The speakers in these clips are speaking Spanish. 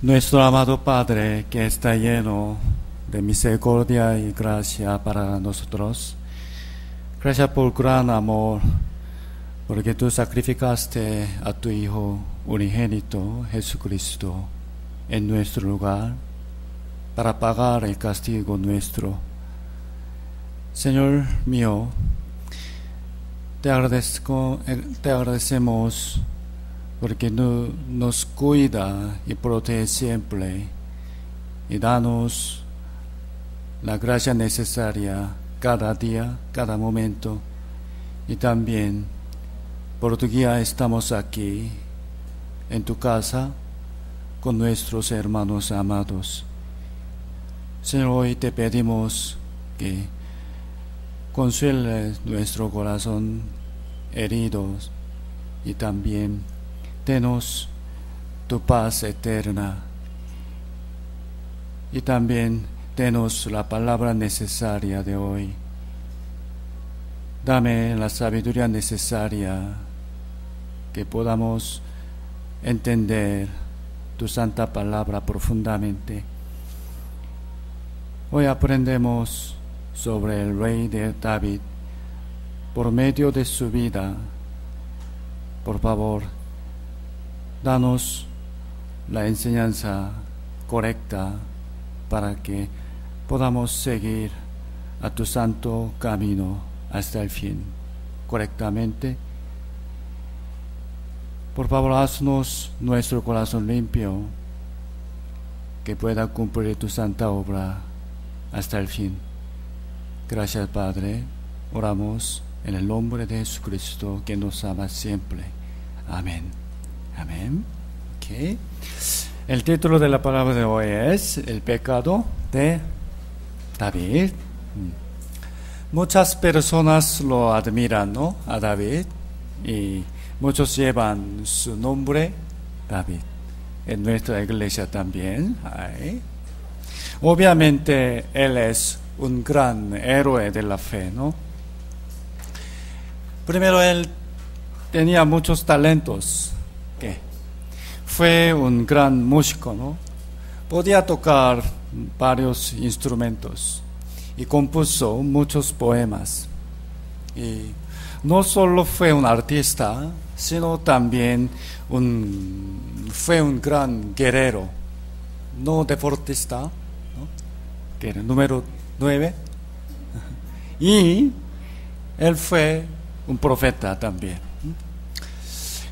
Nuestro amado Padre, que está lleno de misericordia y gracia para nosotros, gracias por gran amor, porque tú sacrificaste a tu Hijo unigénito, Jesucristo, en nuestro lugar, para pagar el castigo nuestro. Señor mío, te agradecemos porque nos cuida y protege siempre y danos la gracia necesaria cada día, cada momento, y también por tu guía estamos aquí en tu casa con nuestros hermanos amados. Señor, hoy te pedimos que consueles nuestro corazón herido y también denos tu paz eterna y también denos la palabra necesaria de hoy. Dame la sabiduría necesaria que podamos entender tu santa palabra profundamente. Hoy aprendemos sobre el rey de David por medio de su vida. Por favor, danos la enseñanza correcta para que podamos seguir a tu santo camino hasta el fin correctamente. Por favor, haznos nuestro corazón limpio, que pueda cumplir tu santa obra hasta el fin. Gracias, Padre. Oramos en el nombre de Jesucristo, que nos ama siempre. Amén. Amén. Okay. El título de la palabra de hoy es El pecado de David. Muchas personas lo admiran, ¿no? A David, y muchos llevan su nombre, David. En nuestra iglesia también hay. Obviamente él es un gran héroe de la fe, ¿no? Primero, él tenía muchos talentos. Fue un gran músico, ¿no? Podía tocar varios instrumentos y compuso muchos poemas. Y no solo fue un artista, sino también fue un gran guerrero, no deportista, ¿no? Que era el número 9. Y él fue un profeta también.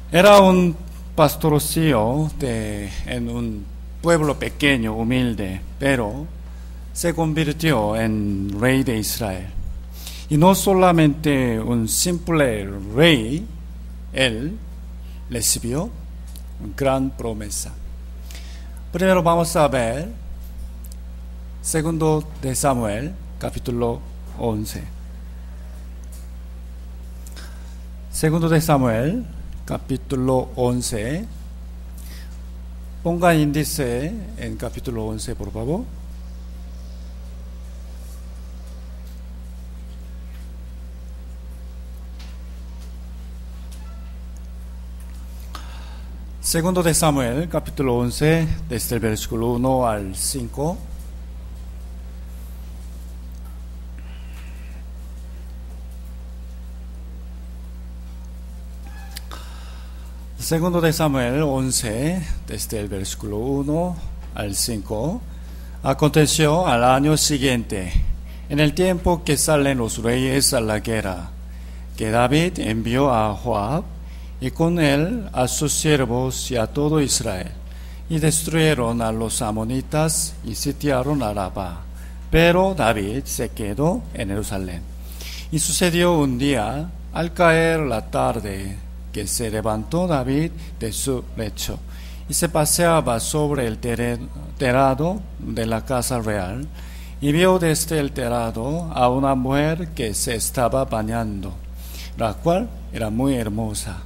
Era un pastorcillo en un pueblo pequeño, humilde, pero se convirtió en rey de Israel. Y no solamente un simple rey, él recibió una gran promesa. Primero vamos a ver segundo de Samuel, capítulo 11. Segundo de Samuel, capítulo 11. Ponga índice en capítulo 11, por favor. Segundo de Samuel, capítulo 11, desde el versículo 1 al 5. Segundo de Samuel 11, desde el versículo 1 al 5. Aconteció al año siguiente, en el tiempo que salen los reyes a la guerra, que David envió a Joab y con él a sus siervos y a todo Israel, y destruyeron a los amonitas y sitiaron a Rabá. Pero David se quedó en Jerusalén. Y sucedió un día, al caer la tarde, que se levantó David de su lecho y se paseaba sobre el terrado de la casa real, y vio desde el terrado a una mujer que se estaba bañando, la cual era muy hermosa.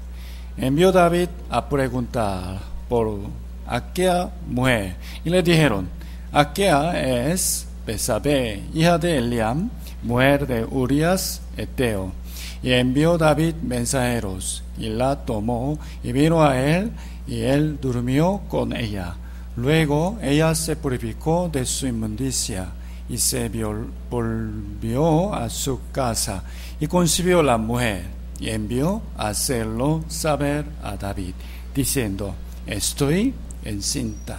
Envió David a preguntar por aquella mujer, y le dijeron: aquella es Betsabé, hija de Eliam, mujer de Urías Eteo. Y envió David mensajeros, y la tomó, y vino a él, y él durmió con ella. Luego ella se purificó de su inmundicia y se volvió a su casa y concibió la mujer y envió a hacerlo saber a David, diciendo: estoy encinta.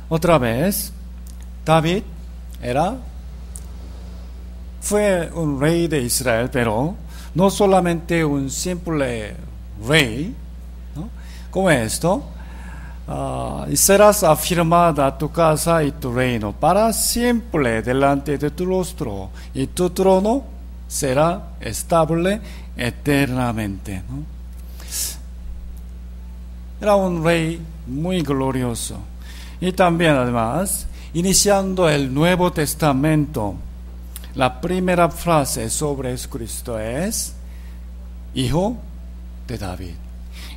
Otra vez, David fue un rey de Israel, pero no solamente un simple rey, ¿no? Como esto, y serás afirmada tu casa y tu reino para siempre delante de tu rostro, y tu trono será estable eternamente, ¿no? Era un rey muy glorioso. Y también, además, iniciando el Nuevo Testamento, la primera frase sobre Jesucristo es: Hijo de David.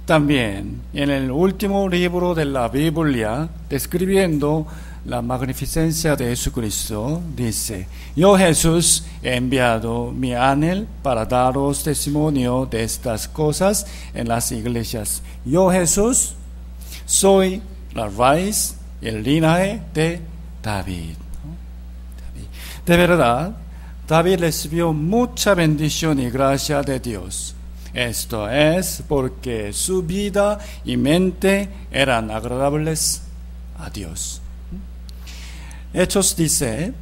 También en el último libro de la Biblia, describiendo la magnificencia de Jesucristo, dice: Yo, Jesús, he enviado mi ángel para daros testimonio de estas cosas en las iglesias. Yo, Jesús, soy la raíz y el linaje de David. De verdad, David recibió mucha bendición y gracia de Dios. Esto es porque su vida y mente eran agradables a Dios. Hechos dice: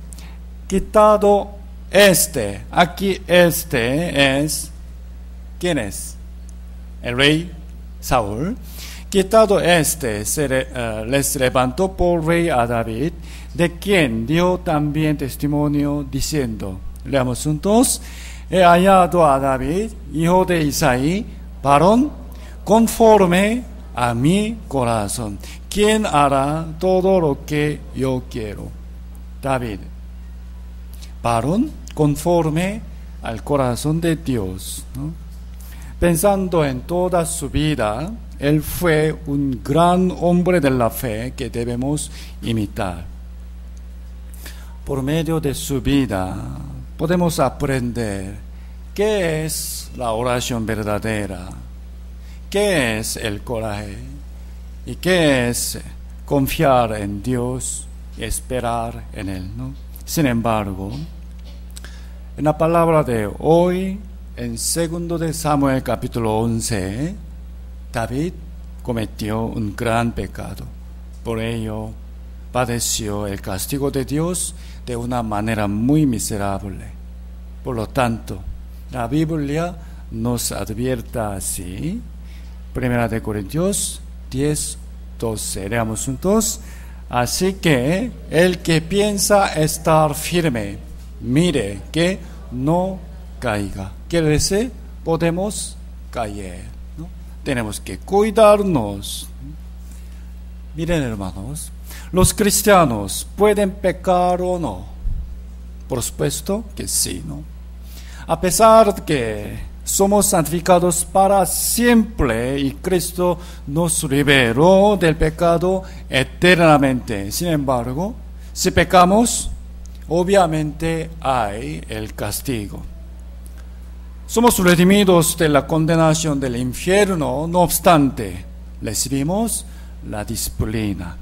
quitado aquí es, ¿quién es? El rey Saúl. Quitado les levantó por rey a David, de quien dio también testimonio diciendo, leamos juntos: he hallado a David, hijo de Isaí, varón conforme a mi corazón, quien hará todo lo que yo quiero. David, varón conforme al corazón de Dios, ¿no? Pensando en toda su vida, él fue un gran hombre de la fe que debemos imitar. Por medio de su vida podemos aprender qué es la oración verdadera, qué es el coraje y qué es confiar en Dios y esperar en Él, ¿no? Sin embargo, en la palabra de hoy, en 2 de Samuel capítulo 11, David cometió un gran pecado. Por ello, padeció el castigo de Dios de una manera muy miserable. Por lo tanto, la Biblia nos advierte así. 1 de Corintios 10, 12. Leamos juntos. Así que el que piensa estar firme, mire que no caiga. Quiere decir, podemos caer, ¿no? Tenemos que cuidarnos. Miren, hermanos, ¿los cristianos pueden pecar o no? Por supuesto que sí, ¿no? A pesar de que somos santificados para siempre y Cristo nos liberó del pecado eternamente. Sin embargo, si pecamos, obviamente hay el castigo. Somos redimidos de la condenación del infierno, no obstante, recibimos la disciplina.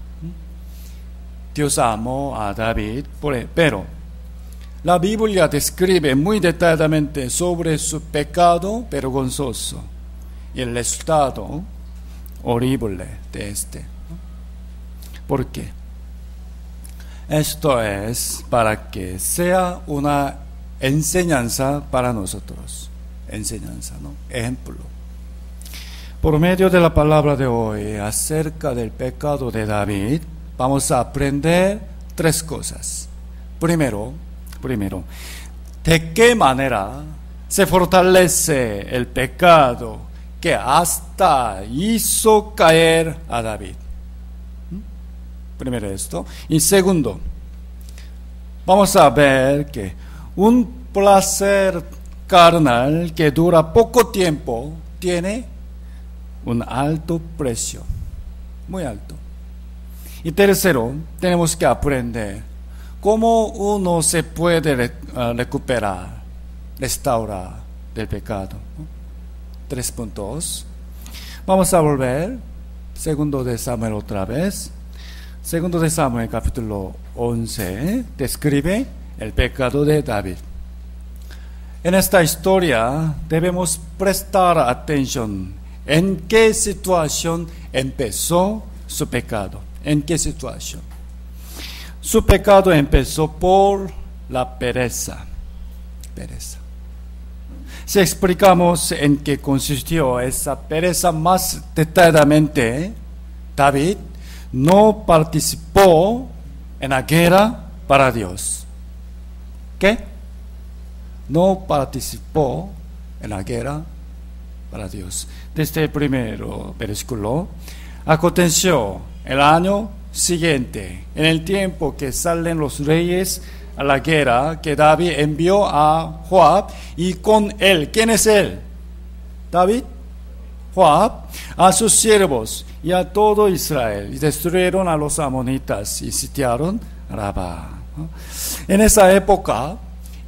Dios amó a David, pero la Biblia describe muy detalladamente sobre su pecado vergonzoso y el resultado horrible de este. ¿Por qué? Esto es para que sea una enseñanza para nosotros. Enseñanza, ¿no? Ejemplo. Por medio de la palabra de hoy acerca del pecado de David, vamos a aprender 3 cosas. Primero, ¿de qué manera se fortalece el pecado que hasta hizo caer a David? Primero esto. Y segundo, vamos a ver que un placer carnal que dura poco tiempo tiene un alto precio, muy alto. Y tercero, tenemos que aprender cómo uno se puede recuperar, restaurar del pecado, ¿no? 3 puntos. Vamos a volver segundo de Samuel otra vez. Segundo de Samuel capítulo 11 describe el pecado de David. En esta historia debemos prestar atención en qué situación empezó su pecado. ¿En qué situación? Su pecado empezó por la pereza. Si explicamos en qué consistió esa pereza más detalladamente, David no participó en la guerra para Dios. ¿Qué? No participó en la guerra para Dios. Desde el primer versículo, aconteció el año siguiente, en el tiempo que salen los reyes a la guerra, que David envió a Joab y con él, ¿quién es él? David, Joab, a sus siervos y a todo Israel, y destruyeron a los amonitas y sitiaron Rabá. En esa época,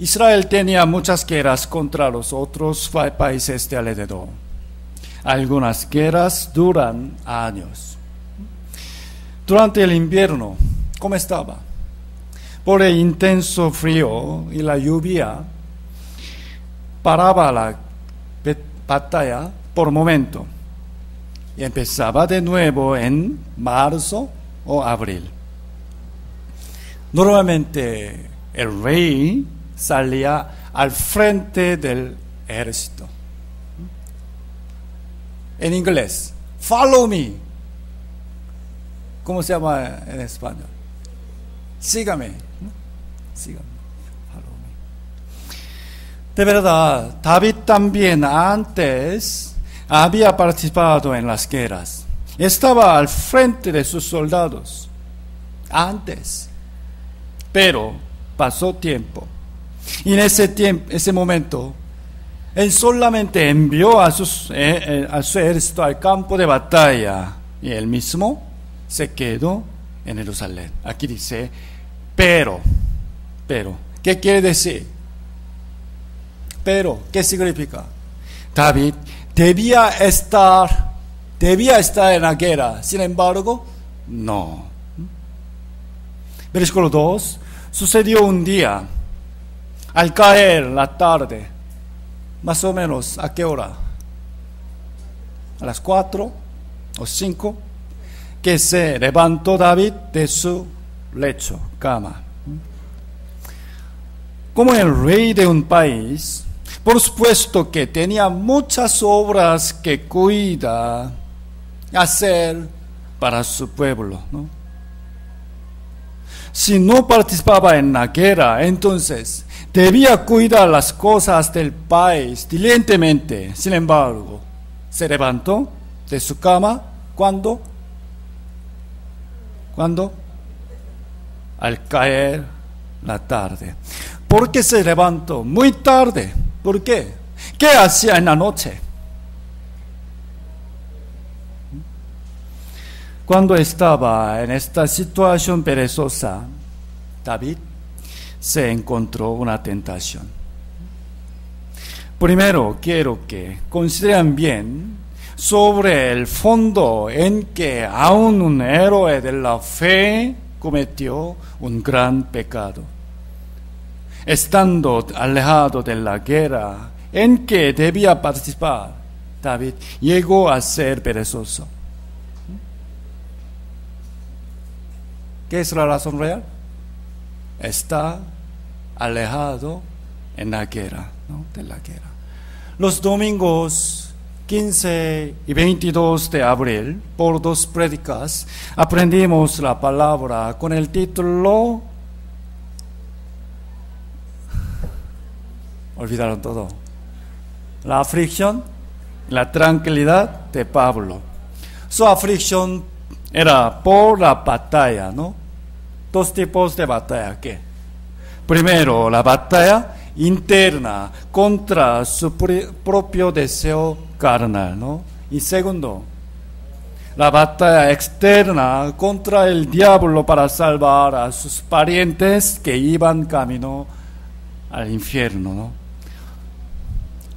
Israel tenía muchas guerras contra los otros países de alrededor. Algunas guerras duran años. Durante el invierno, ¿cómo estaba? Por el intenso frío y la lluvia, paraba la batalla por momento y empezaba de nuevo en marzo o abril. Normalmente el rey salía al frente del ejército. En inglés, follow me. ¿Cómo se llama en español? Sígame. Sígame. Follow me. De verdad, David también antes había participado en las guerras. Estaba al frente de sus soldados. Antes. Pero pasó tiempo. Y en ese momento, él solamente envió a su ejército al campo de batalla y él mismo se quedó en Jerusalén. Aquí dice, pero, ¿qué quiere decir? Pero, ¿qué significa? David debía estar en la guerra, sin embargo, no. Versículo 2, sucedió un día, al caer la tarde, más o menos, ¿a qué hora? A las 4 o 5, que se levantó David de su lecho, cama. Como el rey de un país, por supuesto que tenía muchas obras que cuidar, hacer para su pueblo, ¿no? Si no participaba en la guerra, entonces debía cuidar las cosas del país diligentemente. Sin embargo, se levantó de su cama, ¿cuándo? Al caer la tarde. ¿Por qué se levantó muy tarde? ¿Por qué? ¿Qué hacía en la noche? Cuando estaba en esta situación perezosa, David se encontró una tentación. Primero, quiero que consideren bien sobre el fondo en que aún un héroe de la fe cometió un gran pecado. Estando alejado de la guerra en que debía participar, David llegó a ser perezoso. ¿Qué es la razón real? Está alejado en la guerra, ¿no? De la guerra. Los domingos 15 y 22 de abril, por 2 prédicas, aprendimos la palabra con el título... Olvidaron todo. La aflicción, la tranquilidad de Pablo. Su aflicción era por la batalla, ¿no? 2 tipos de batalla. ¿Qué? Primero, la batalla interna contra su propio deseo carnal, ¿no? Y segundo, la batalla externa contra el diablo para salvar a sus parientes que iban camino al infierno, ¿no?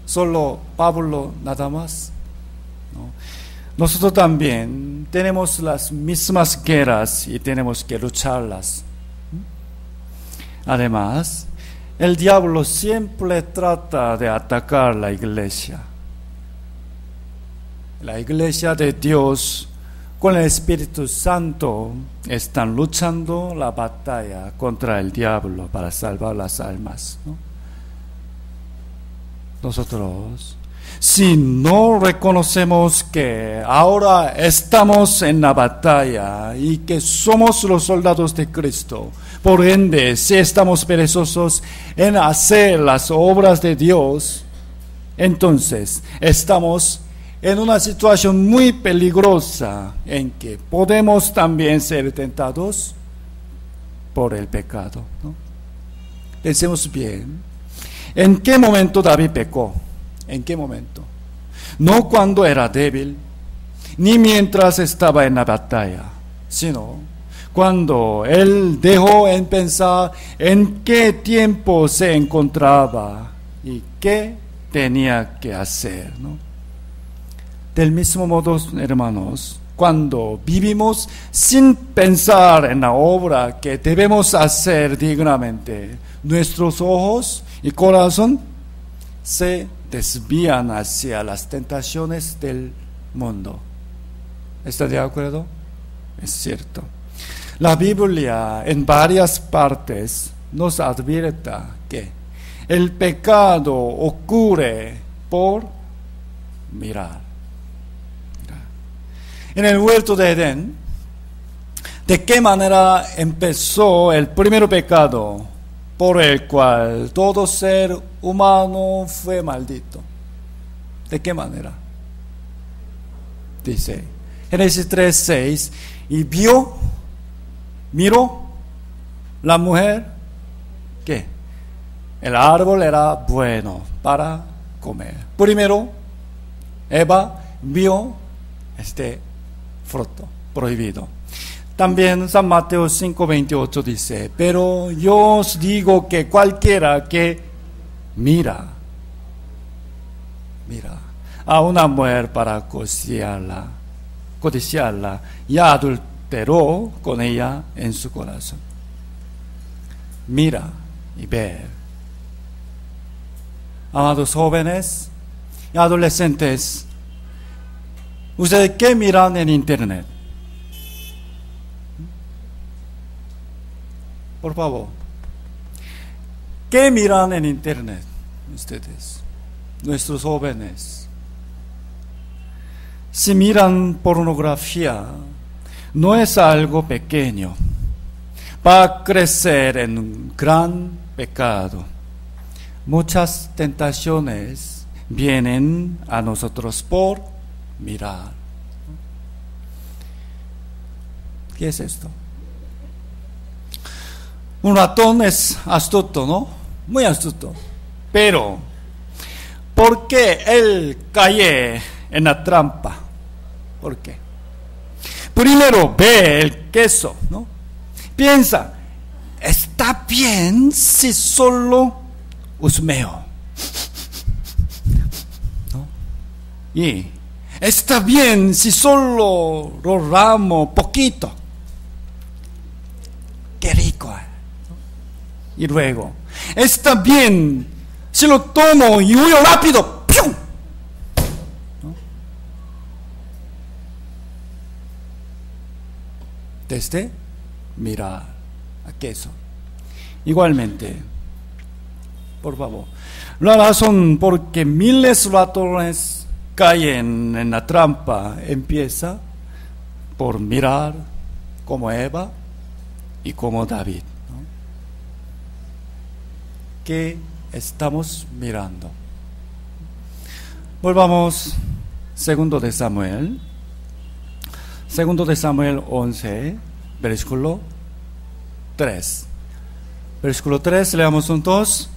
Solo Pablo nada más, ¿no? nosotros también tenemos las mismas guerras y tenemos que lucharlas. Además, el diablo siempre trata de atacar la iglesia. La iglesia de Dios con el Espíritu Santo están luchando la batalla contra el diablo para salvar las almas, ¿no? Nosotros, si no reconocemos que ahora estamos en la batalla y que somos los soldados de Cristo, por ende, si estamos perezosos en hacer las obras de Dios, entonces estamos en una situación muy peligrosa en que podemos también ser tentados por el pecado, ¿no? Pensemos bien. ¿En qué momento David pecó? ¿En qué momento? No cuando era débil, ni mientras estaba en la batalla, sino cuando él dejó en pensar en qué tiempo se encontraba y qué tenía que hacer, ¿no? Del mismo modo, hermanos, cuando vivimos sin pensar en la obra que debemos hacer dignamente, nuestros ojos y corazón se desvían hacia las tentaciones del mundo. ¿Está de acuerdo? Es cierto. La Biblia en varias partes nos advierte que el pecado ocurre por mirar. En el huerto de Edén, ¿de qué manera empezó el primer pecado por el cual todo ser humano fue maldito? ¿De qué manera? Dice Génesis 3:6, y miró la mujer que el árbol era bueno para comer. Primero, Eva vio este fruto prohibido. También San Mateo 5:28 dice, pero yo os digo que cualquiera que mira a una mujer para codiciarla, ya adulteró con ella en su corazón. Mira y ver. Amados jóvenes y adolescentes, ¿ustedes qué miran en internet? Por favor, ¿qué miran en internet ustedes, nuestros jóvenes? Si miran pornografía, no es algo pequeño, va a crecer en un gran pecado. Muchas tentaciones vienen a nosotros por mirar. ¿Qué es esto? Un ratón es astuto, ¿no? Muy astuto. Pero, ¿por qué él cae en la trampa? ¿Por qué? Primero ve el queso, ¿no? Piensa, está bien si solo husmeo, ¿no? Y está bien si solo lo ramo poquito. Qué rico, ¿no? Y luego, está bien si lo tomo y huyo rápido. ¡Pium! ¿No? Desde mirar a queso. Igualmente, por favor, la razón por que miles de ratones caen en la trampa empieza por mirar como Eva y como David, ¿no? ¿Qué estamos mirando? Volvamos, segundo de Samuel 11, versículo 3. Versículo 3, leamos juntos.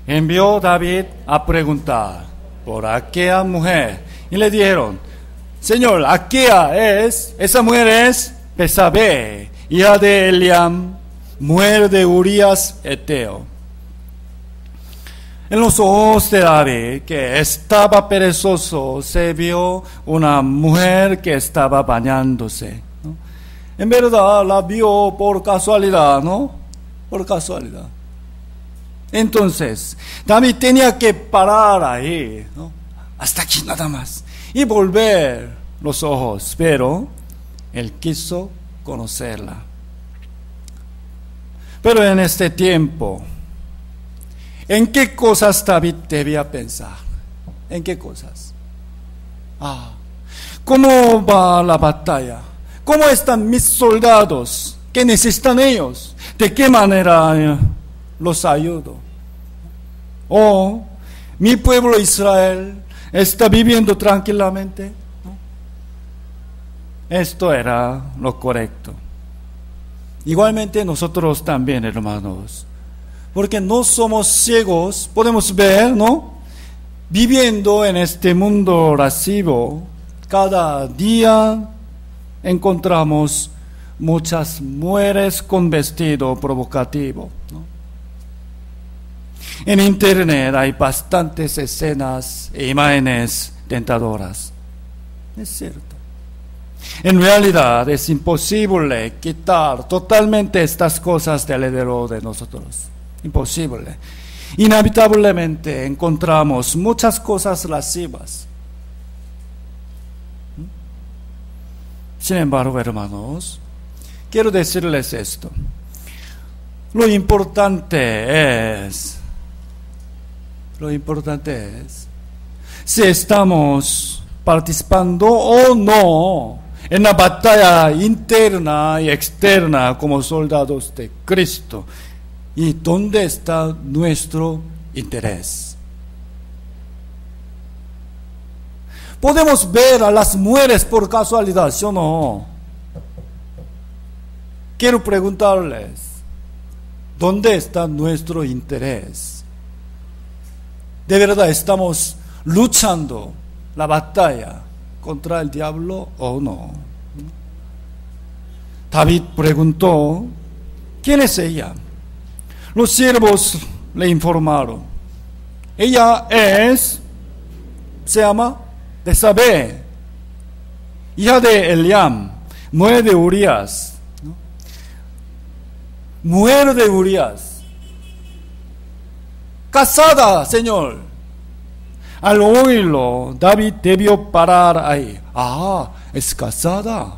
Envió David a preguntar por aquella mujer, y le dijeron, Señor, aquella esa mujer es Betsabé, hija de Eliam, mujer de Urías Eteo. En los ojos de David, que estaba perezoso, se vio una mujer que estaba bañándose, ¿no? En verdad la vio por casualidad, ¿no? Por casualidad. Entonces, David tenía que parar ahí, ¿no? Hasta aquí nada más. Y volver los ojos, pero él quiso conocerla. Pero en este tiempo, ¿en qué cosas David debía pensar? ¿En qué cosas? ¿Cómo va la batalla? ¿Cómo están mis soldados? ¿Qué necesitan ellos? ¿De qué manera los ayudo? ¿O mi pueblo Israel está viviendo tranquilamente? ¿No? Esto era lo correcto. Igualmente nosotros también, hermanos, porque no somos ciegos, podemos ver, ¿no? Viviendo en este mundo lascivo, cada día encontramos muchas mujeres con vestido provocativo, ¿no? En internet hay bastantes escenas e imágenes tentadoras. Es cierto. En realidad es imposible quitar totalmente estas cosas del alrededor de nosotros. Imposible. Inevitablemente encontramos muchas cosas lascivas. Sin embargo, hermanos, quiero decirles esto. Lo importante es si estamos participando o no en la batalla interna y externa como soldados de Cristo. ¿Y dónde está nuestro interés? Podemos ver a las mujeres por casualidad, ¿sí o no? Quiero preguntarles, ¿dónde está nuestro interés? ¿De verdad estamos luchando la batalla contra el diablo o no? David preguntó, ¿quién es ella? Los siervos le informaron, ella se llama Betsabé, hija de Eliam, mujer de Urías, ¿no? Mujer de Urías, casada, Señor. Al oírlo, David debió parar ahí. Es casada.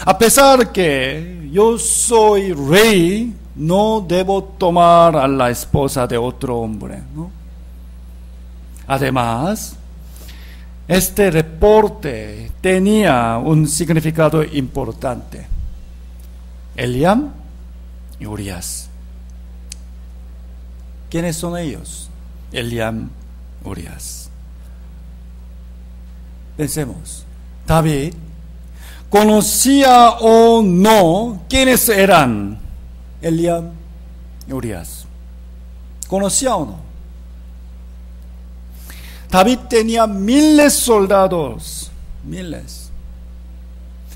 A pesar que yo soy rey, no debo tomar a la esposa de otro hombre, ¿no? Además, este reporte tenía un significado importante. Eliam y Urías. ¿Quiénes son ellos? Eliam, Urías. Pensemos. David conocía o no quiénes eran Eliam y Urías. ¿Conocía o no? David tenía miles de soldados, miles.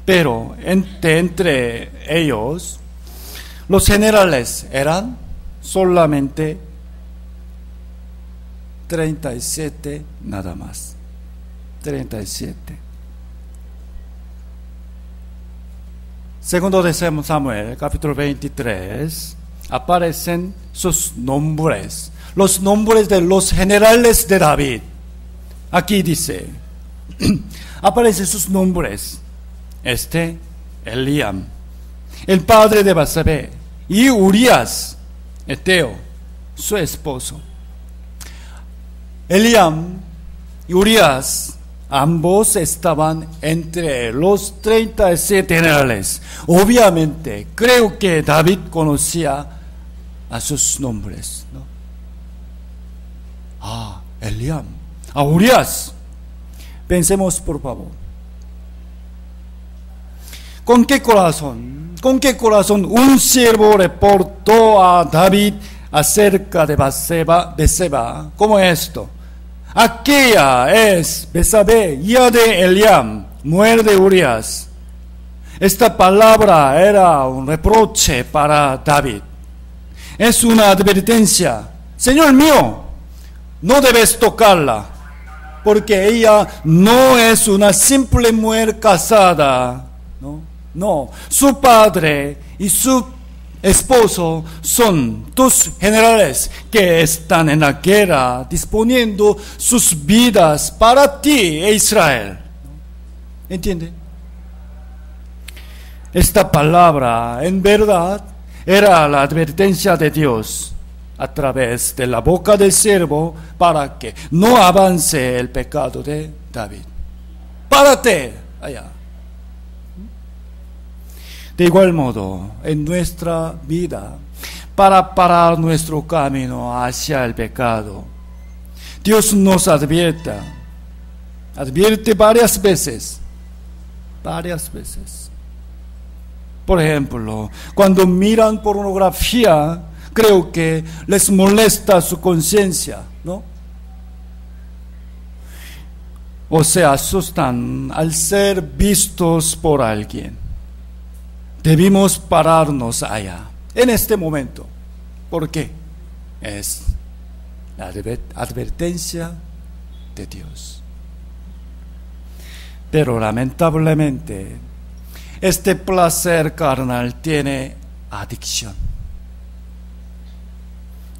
Pero entre ellos, los generales eran solamente 37 nada más. 37. Segundo de Samuel, capítulo 23, aparecen sus nombres, los nombres de los generales de David. Aquí dice, aparecen sus nombres. Eliam, el padre de Betsabé, y Urías, Eteo, su esposo. Eliam y Urías, ambos estaban entre los 37 generales. Obviamente, creo que David conocía a sus nombres, ¿no? Eliam, Urías. Pensemos, por favor. ¿Con qué corazón un siervo reportó a David acerca de Betsabé? ¿Cómo es esto? Aquella es Betsabé, hija de Eliam, mujer de Urías. Esta palabra era un reproche para David. Es una advertencia. Señor mío, no debes tocarla, porque ella no es una simple mujer casada. No, su padre y su esposo son dos generales que están en la guerra disponiendo sus vidas para ti e Israel. ¿Entiende? Esta palabra en verdad era la advertencia de Dios a través de la boca del siervo para que no avance el pecado de David. Párate allá. De igual modo, en nuestra vida, para parar nuestro camino hacia el pecado, Dios nos advierte varias veces. Por ejemplo, cuando miran pornografía, creo que les molesta su conciencia, ¿no? O se asustan al ser vistos por alguien. Debimos pararnos allá, en este momento. ¿Por qué? Es la advertencia de Dios. Pero lamentablemente, este placer carnal tiene adicción.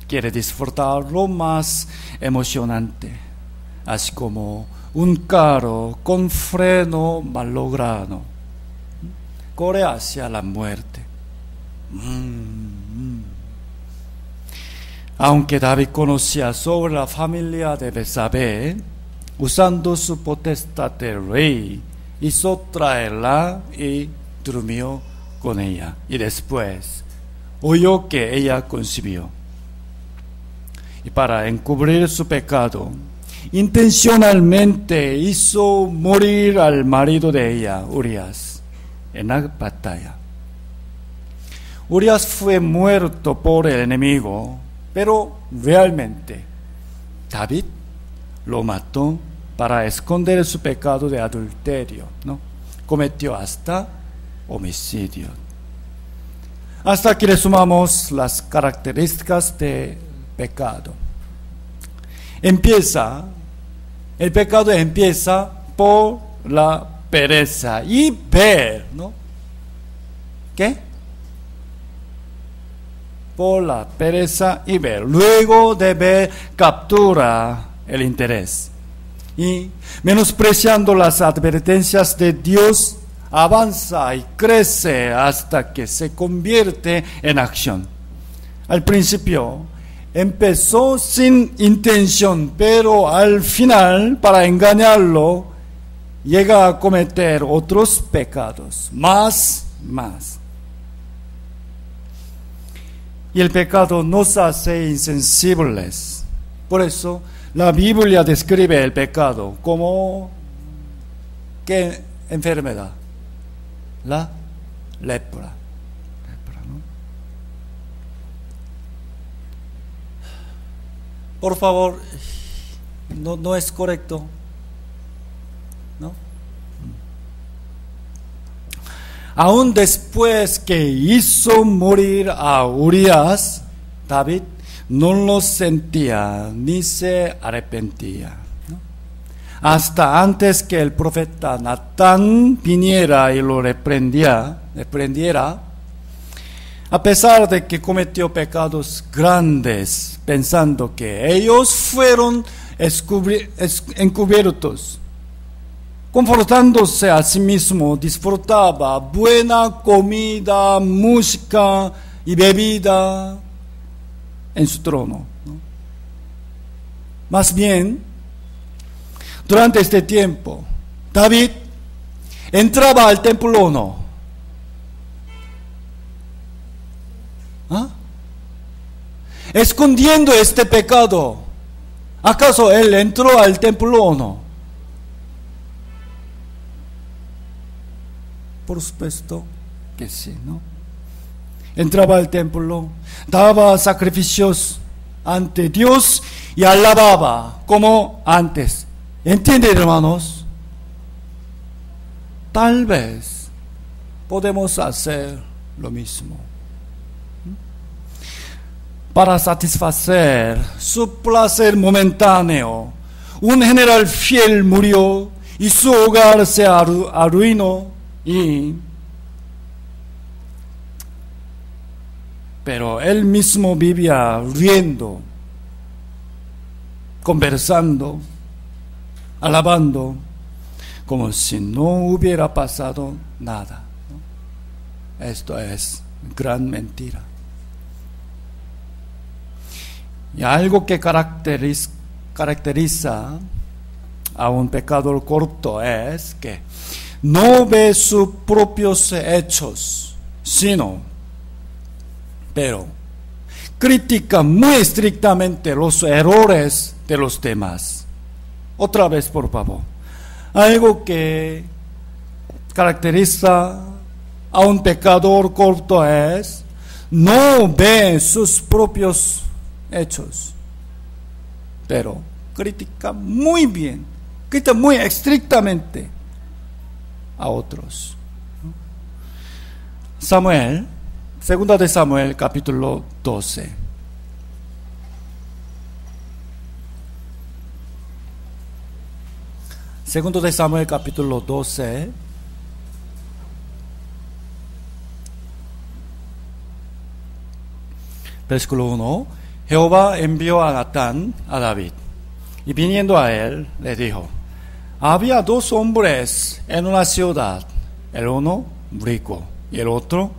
Quiere disfrutar lo más emocionante, así como un carro con freno mal logrado. Corre hacia la muerte. Aunque David conocía sobre la familia de Betsabé, usando su potestad de rey, hizo traerla y durmió con ella. Y después oyó que ella concibió. Y para encubrir su pecado, intencionalmente hizo morir al marido de ella, Urías, en la batalla. Urías fue muerto por el enemigo, pero realmente David lo mató para esconder su pecado de adulterio, ¿no? Cometió hasta homicidio. Hasta aquí resumamos las características de pecado. El pecado empieza por la pereza y ver, ¿no? ¿Qué? Por la pereza y ver. Luego de ver, captura el interés. Y menospreciando las advertencias de Dios, avanza y crece hasta que se convierte en acción. Al principio empezó sin intención, pero al final, para engañarlo, llega a cometer otros pecados, más. Y el pecado nos hace insensibles. Por eso, la Biblia describe el pecado como ¿qué enfermedad? La lepra, ¿no? Por favor, no es correcto, ¿no? Aún después que hizo morir a Urías, David no lo sentía ni se arrepentía, ¿no? Hasta antes que el profeta Natán viniera y lo reprendiera, a pesar de que cometió pecados grandes, pensando que ellos fueron encubiertos. Confortándose a sí mismo, disfrutaba buena comida, música y bebida en su trono, ¿no? Más bien, durante este tiempo, David entraba al templo o no. Escondiendo este pecado, ¿acaso él entró al templo o no? Por supuesto que sí, ¿no? Entraba al templo, daba sacrificios ante Dios y alababa como antes. ¿Entienden, hermanos? Tal vez podemos hacer lo mismo. para satisfacer su placer momentáneo. Un general fiel murió y su hogar se arruinó. Pero él mismo vivía riendo, conversando, alabando, como si no hubiera pasado nada. Esto es gran mentira. Y algo que caracteriza a un pecador corrupto es que no ve sus propios hechos, pero critica muy estrictamente los errores de los demás. Otra vez, por favor. Algo que caracteriza a un pecador corrupto es no ve sus propios hechos, pero critica muy bien, critica muy estrictamente a otros. Segunda de Samuel, capítulo 12. Segundo de Samuel, capítulo 12. Versículo 1. Jehová envió a Natán a David, y viniendo a él, le dijo: había dos hombres en una ciudad, el uno rico y el otro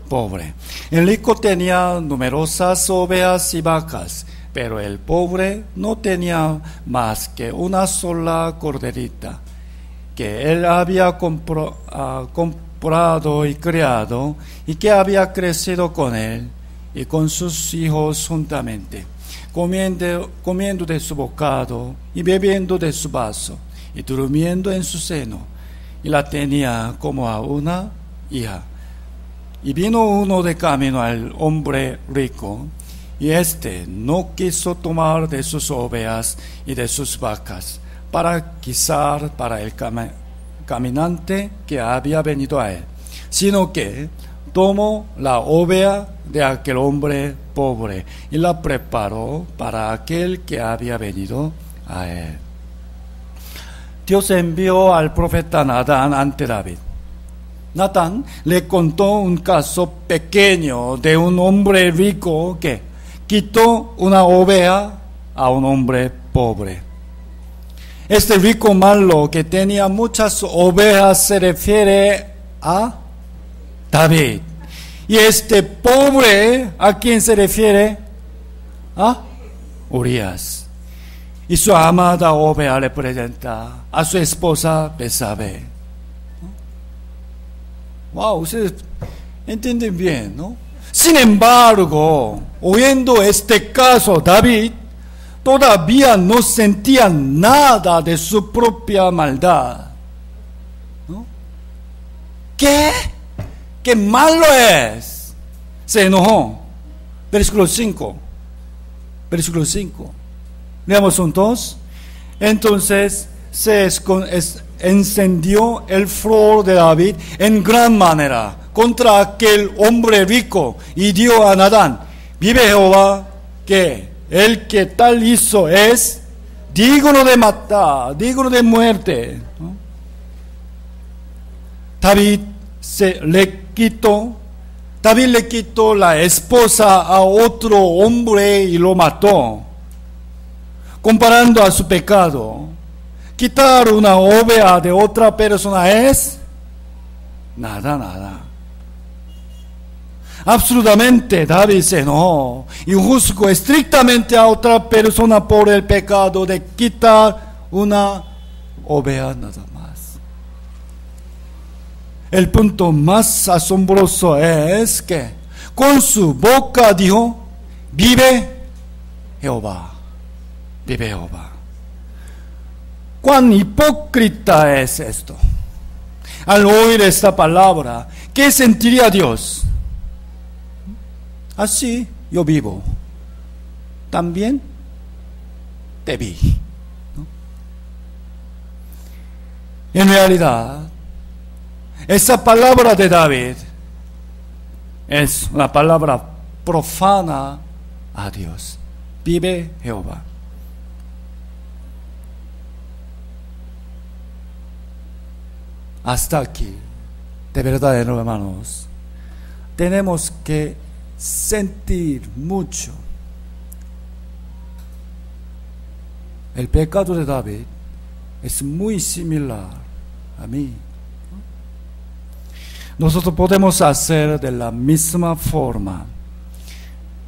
pobre. El rico tenía numerosas ovejas y vacas, pero el pobre no tenía más que una sola corderita, que él había comprado y criado, y que había crecido con él y con sus hijos juntamente, comiendo de su bocado y bebiendo de su vaso, y durmiendo en su seno, y la tenía como a una hija. Y vino uno de camino al hombre rico, y éste no quiso tomar de sus ovejas y de sus vacas para guisar para el caminante que había venido a él, sino que tomó la oveja de aquel hombre pobre y la preparó para aquel que había venido a él. Dios envió al profeta Natán ante David. Natán le contó un caso pequeño de un hombre rico que quitó una oveja a un hombre pobre. Este rico malo que tenía muchas ovejas se refiere a David. Y este pobre, ¿a quién se refiere? A Urías. Y su amada oveja representa a su esposa Betsabé. Wow, ustedes entienden bien, ¿no? Sin embargo, oyendo este caso, David todavía no sentía nada de su propia maldad, ¿no? ¿Qué? ¡Qué malo es! Se enojó. Versículo 5. Leamos juntos. Entonces se encendió el furor de David en gran manera contra aquel hombre rico, y dio a Natán: vive Jehová, que el que tal hizo es digno de matar, digno de muerte, ¿no? David le quitó la esposa a otro hombre y lo mató. Comparando a su pecado, quitar una oveja de otra persona es nada. Absolutamente, David se enojó y juzgó estrictamente a otra persona por el pecado de quitar una oveja nada más. El punto más asombroso es que con su boca dijo: vive Jehová. ¿Cuán hipócrita es esto? Al oír esta palabra, ¿qué sentiría Dios? Así yo vivo, también te vi, ¿no? En realidad, esa palabra de David es una palabra profana a Dios. Vive Jehová. Hasta aquí, de verdad, hermanos, tenemos que sentir mucho. El pecado de David es muy similar a mí. Nosotros podemos hacer de la misma forma,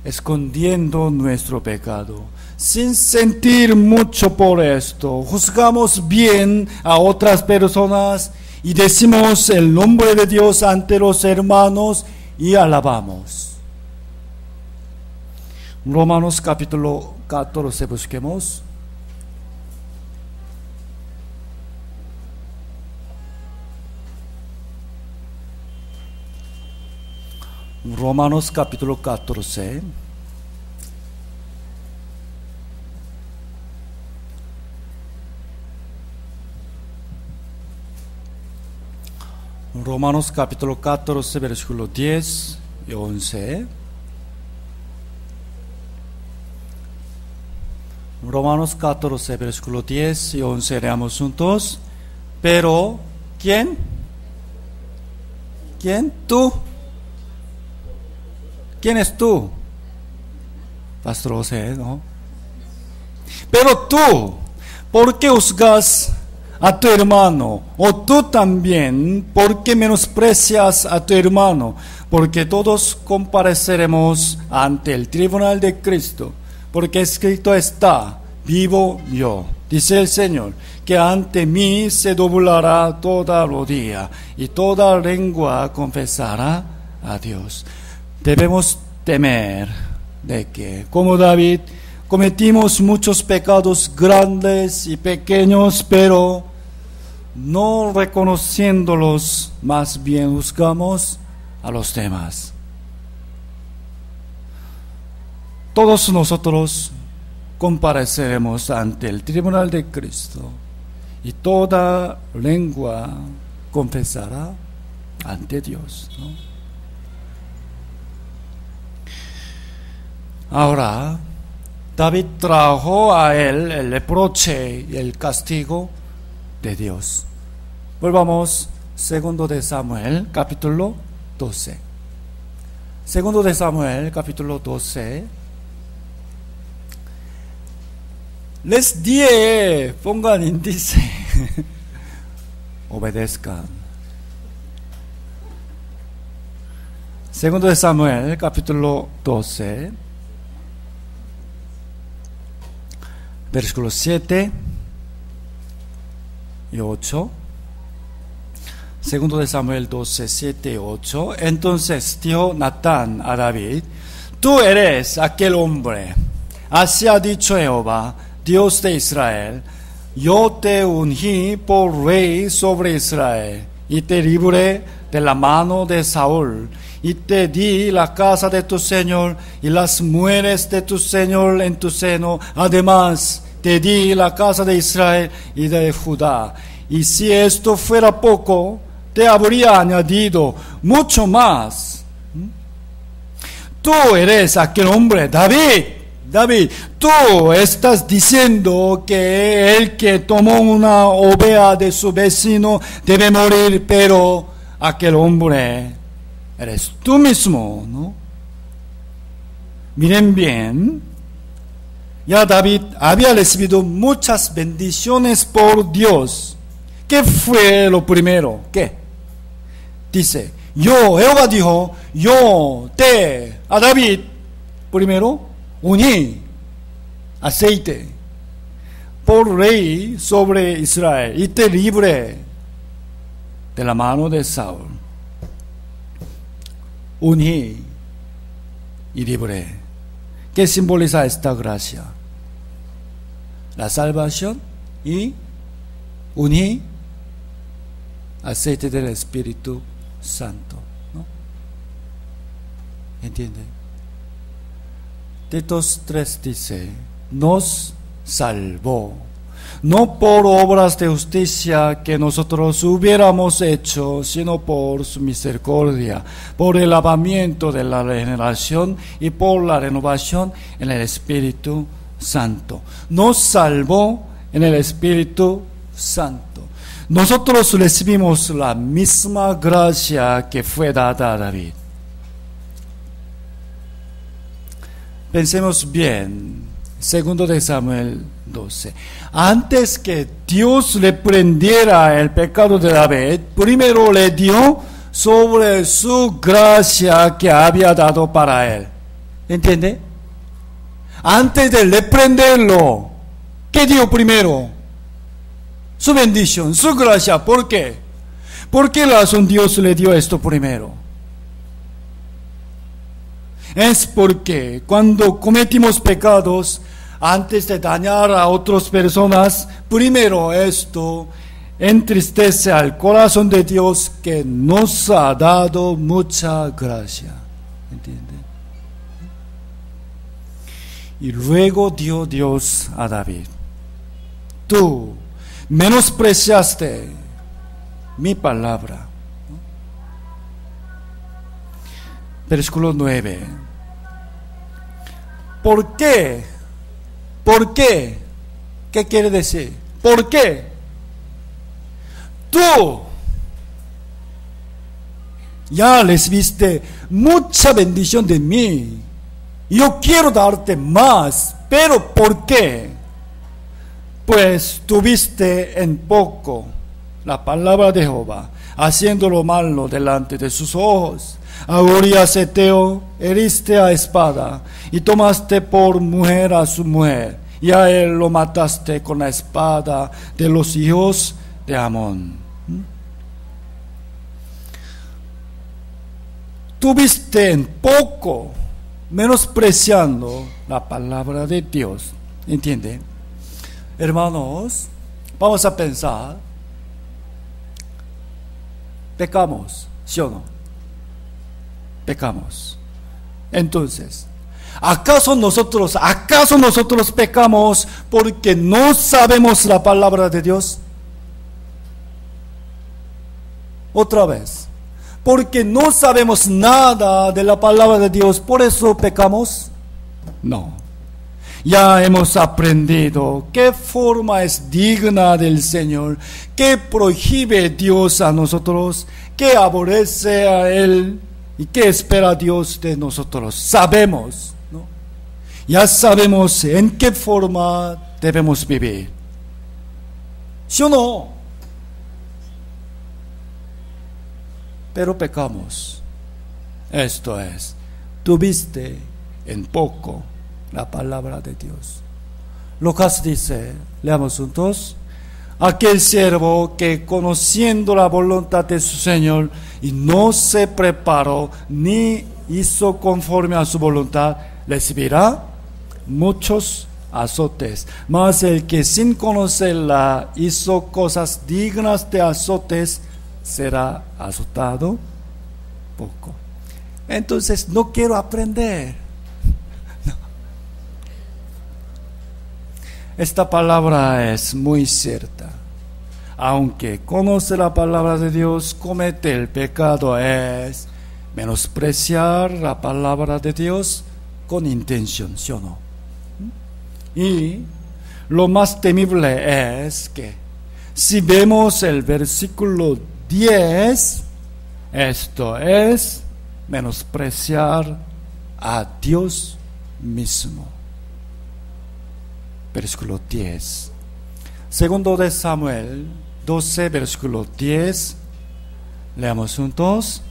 escondiendo nuestro pecado, sin sentir mucho por esto. Juzgamos bien a otras personas y decimos el nombre de Dios ante los hermanos y alabamos. Romanos capítulo 14 busquemos. Romanos capítulo 14. Romanos capítulo 14, versículo 10 y 11. Romanos 14, versículo 10 y 11, leamos juntos. Pero, ¿quién? ¿Quién? ¿Tú? ¿Quién es tú? Pastor José, ¿no? Pero tú, ¿por qué juzgas a tu hermano? O tú también, ¿por qué menosprecias a tu hermano? Porque todos compareceremos ante el tribunal de Cristo, porque escrito está: vivo yo, dice el Señor, que ante mí se doblará toda rodilla y toda lengua confesará a Dios. Debemos temer de que, como David, cometimos muchos pecados grandes y pequeños, pero no reconociéndolos, más bien juzgamos a los demás. Todos nosotros compareceremos ante el tribunal de Cristo y toda lengua confesará ante Dios, ¿no? Ahora, David trajo a él el reproche y el castigo de Dios. Volvamos, segundo de Samuel, capítulo 12. Segundo de Samuel, capítulo 12. Les die, pongan índice. Obedezcan. Segundo de Samuel, capítulo 12. Versículos 7 y 8. Segundo de Samuel 12, 7 y 8. Entonces dijo Natán a David: tú eres aquel hombre. Así ha dicho Jehová, Dios de Israel: yo te ungí por rey sobre Israel, y te libré de la mano de Saúl, y te di la casa de tu Señor y las mujeres de tu Señor en tu seno. Además, te di la casa de Israel y de Judá. Y si esto fuera poco, te habría añadido mucho más. Tú eres aquel hombre, David. David, tú estás diciendo que el que tomó una oveja de su vecino debe morir, pero aquel hombre eres tú mismo, ¿no? Miren bien, ya David había recibido muchas bendiciones por Dios. ¿Qué fue lo primero? ¿Qué? Dice, Jehová dijo, a David, primero, uní aceite por rey sobre Israel y te libre de la mano de Saúl. Uní y libre. ¿Qué simboliza esta gracia? La salvación y uní aceite del Espíritu Santo, ¿no? ¿Entienden? Titos 3 dice, nos salvó, no por obras de justicia que nosotros hubiéramos hecho, sino por su misericordia, por el lavamiento de la regeneración y por la renovación en el Espíritu Santo. Nos salvó en el Espíritu Santo. Nosotros recibimos la misma gracia que fue dada a David. Pensemos bien, 2 de Samuel 12. Antes que Dios reprendiera el pecado de David, primero le dio sobre su gracia que había dado para él. ¿Entiende? Antes de reprenderlo, ¿qué dio primero? Su bendición, su gracia. ¿Por qué? ¿Por qué razón Dios le dio esto primero? Es porque cuando cometimos pecados, antes de dañar a otras personas, primero esto entristece al corazón de Dios que nos ha dado mucha gracia. ¿Entiende? Y luego dio Dios a David: tú menospreciaste mi palabra. Versículo 9. ¿Por qué? ¿Por qué? ¿Qué quiere decir? ¿Por qué? Tú ya recibiste mucha bendición de mí. Yo quiero darte más, pero ¿por qué? Pues tuviste en poco la palabra de Jehová, haciendo lo malo delante de sus ojos. A Urías Eteo heriste a espada, y tomaste por mujer a su mujer, y a él lo mataste con la espada de los hijos de Amón. Tuviste en poco, menospreciando la palabra de Dios. ¿Entiende? Hermanos, vamos a pensar. Pecamos, ¿sí o no? Pecamos. Entonces, ¿acaso nosotros pecamos porque no sabemos la palabra de Dios? Otra vez, porque no sabemos nada de la palabra de Dios, ¿por eso pecamos? No. Ya hemos aprendido qué forma es digna del Señor, qué prohíbe Dios a nosotros, qué aborrece a Él y qué espera Dios de nosotros. Sabemos, ¿no? Ya sabemos en qué forma debemos vivir. ¿Sí o no? Pero pecamos. Esto es, tuviste en poco la palabra de Dios. Lucas dice, leamos juntos: aquel siervo que, conociendo la voluntad de su Señor, y no se preparó ni hizo conforme a su voluntad, recibirá muchos azotes. Mas el que sin conocerla hizo cosas dignas de azotes, será azotado poco. Entonces no quiero aprender. No. Esta palabra es muy cierta. Aunque conoce la palabra de Dios, comete el pecado es menospreciar la palabra de Dios con intención, ¿sí o no? Y lo más temible es que si vemos el versículo 10, esto es menospreciar a Dios mismo. Versículo 10. Segundo de Samuel 12, versículo 10. Leamos juntos.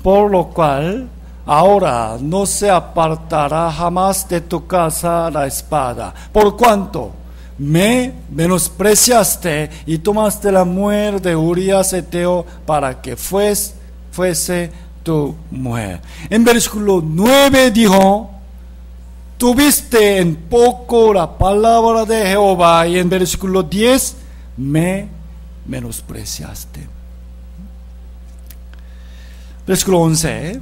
Por lo cual, ahora no se apartará jamás de tu casa la espada, por cuanto me menospreciaste y tomaste la mujer de Urías Eteo para que fuese tu mujer. En versículo 9 dijo: tuviste en poco la palabra de Jehová, y en versículo 10, me menospreciaste. Versículo 11,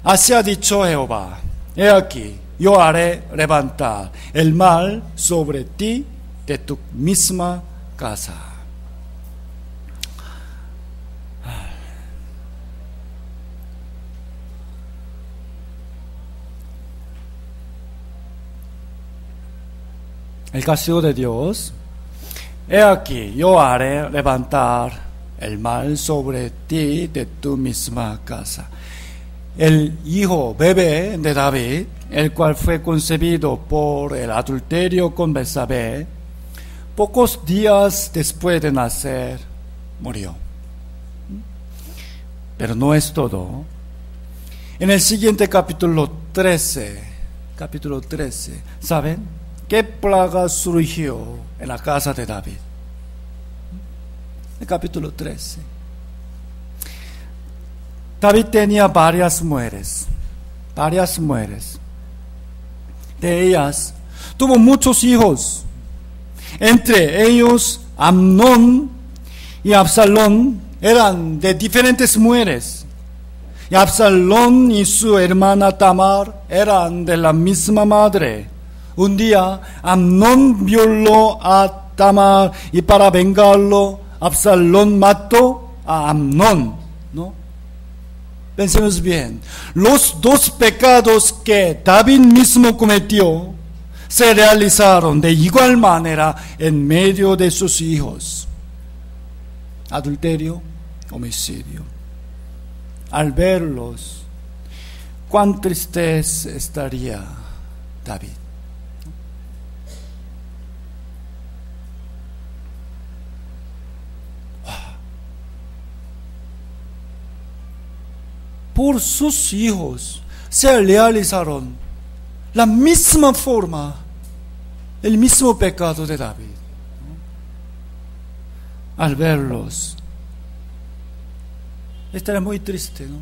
así ha dicho Jehová: he aquí, yo haré levantar el mal sobre ti de tu misma casa. El castigo de Dios. He aquí, yo haré levantar el mal sobre ti de tu misma casa. El hijo bebé de David, el cual fue concebido por el adulterio con Betsabé, pocos días después de nacer, murió. Pero no es todo. En el siguiente capítulo 13, ¿saben qué plaga surgió en la casa de David? El capítulo 13. David tenía varias mujeres. De ellas tuvo muchos hijos. Entre ellos Amnón y Absalón eran de diferentes mujeres. Y Absalón y su hermana Tamar eran de la misma madre. Un día Amnón violó a Tamar y para vengarlo Absalón mató a Amnón, ¿no? Pensemos bien, los dos pecados que David mismo cometió se realizaron de igual manera en medio de sus hijos. Adulterio, homicidio. Al verlos, cuán triste estaría David. Por sus hijos se realizaron la misma forma, el mismo pecado de David. Al verlos, estaría muy triste, ¿no?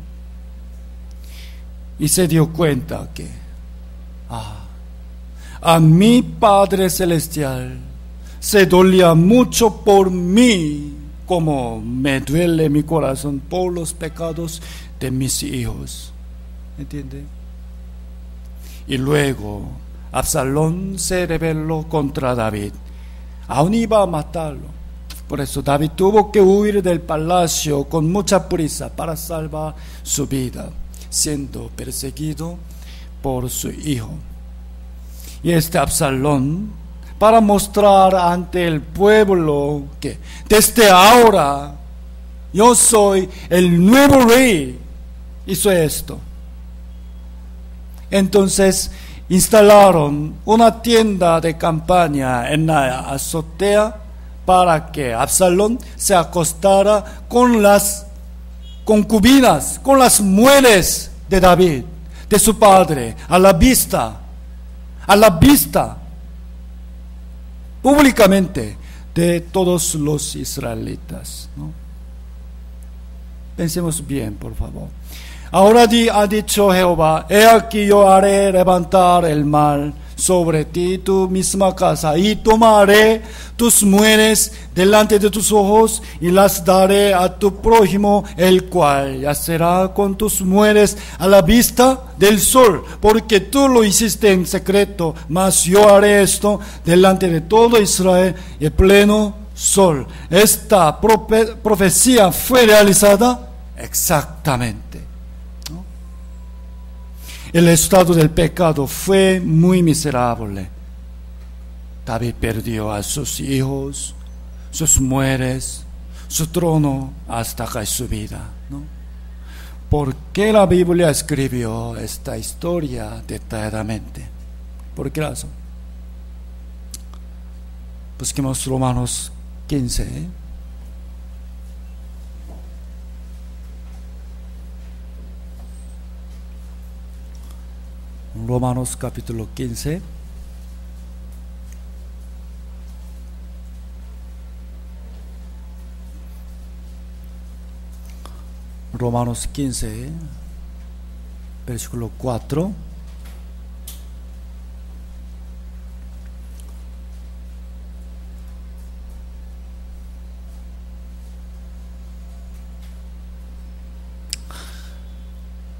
Y se dio cuenta que a mi Padre Celestial se dolía mucho por mí, como me duele mi corazón por los pecados de mis hijos. ¿Entiende? Y luego Absalón se rebeló contra David. Aún iba a matarlo. Por eso David tuvo que huir del palacio con mucha prisa para salvar su vida, siendo perseguido por su hijo. Y este Absalón, para mostrar ante el pueblo que desde ahora yo soy el nuevo rey, hizo esto. Entonces instalaron una tienda de campaña en la azotea para que Absalón se acostara con las concubinas, con las mujeres de David, de su padre, a la vista, públicamente, de todos los israelitas, ¿no? Pensemos bien, por favor. Ahora ha dicho Jehová: he aquí yo haré levantar el mal sobre ti tu misma casa, y tomaré tus mujeres delante de tus ojos, y las daré a tu prójimo, el cual yacerá con tus mujeres a la vista del sol, porque tú lo hiciste en secreto, mas yo haré esto delante de todo Israel y en pleno sol. Esta profecía fue realizada exactamente. El estado del pecado fue muy miserable. David perdió a sus hijos, sus mujeres, su trono, hasta acá su vida, ¿no? ¿Por qué la Biblia escribió esta historia detalladamente? ¿Por qué razón? Busquemos Romanos 15. Romanos capítulo 15. Romanos 15, versículo 4.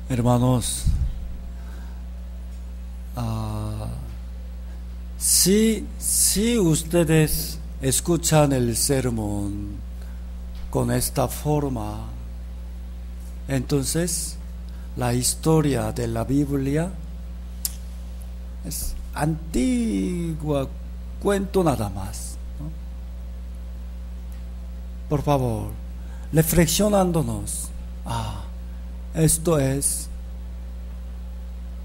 Hermanos, si ustedes escuchan el sermón con esta forma, entonces la historia de la Biblia es antigua cuento nada más, ¿no? Por favor, reflexionándonos, esto es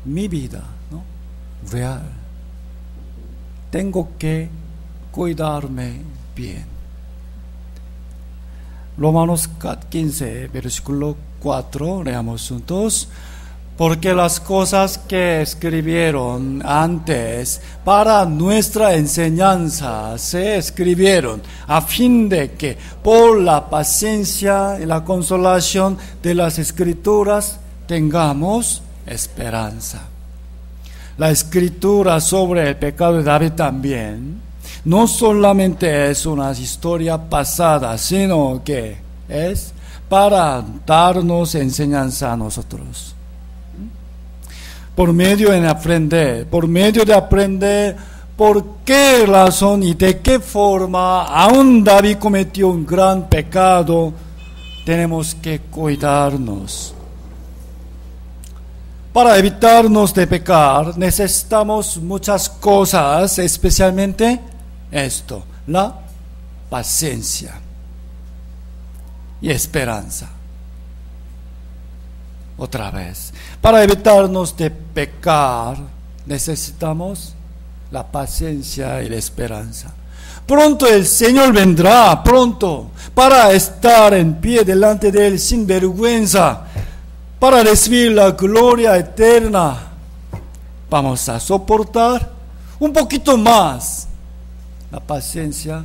mi vida, ¿no? Real. Tengo que cuidarme bien. Romanos 15, versículo 4, leamos juntos. Porque las cosas que escribieron antes para nuestra enseñanza se escribieron a fin de que por la paciencia y la consolación de las Escrituras tengamos esperanza. La escritura sobre el pecado de David también no solamente es una historia pasada, sino que es para darnos enseñanza a nosotros. Por medio de aprender por qué razón y de qué forma aún David cometió un gran pecado, tenemos que cuidarnos. Para evitarnos de pecar, necesitamos muchas cosas, especialmente esto, la paciencia y esperanza. Otra vez, para evitarnos de pecar, necesitamos la paciencia y la esperanza. Pronto el Señor vendrá, pronto, para estar en pie delante de Él sin vergüenza, para recibir la gloria eterna. Vamos a soportar un poquito más la paciencia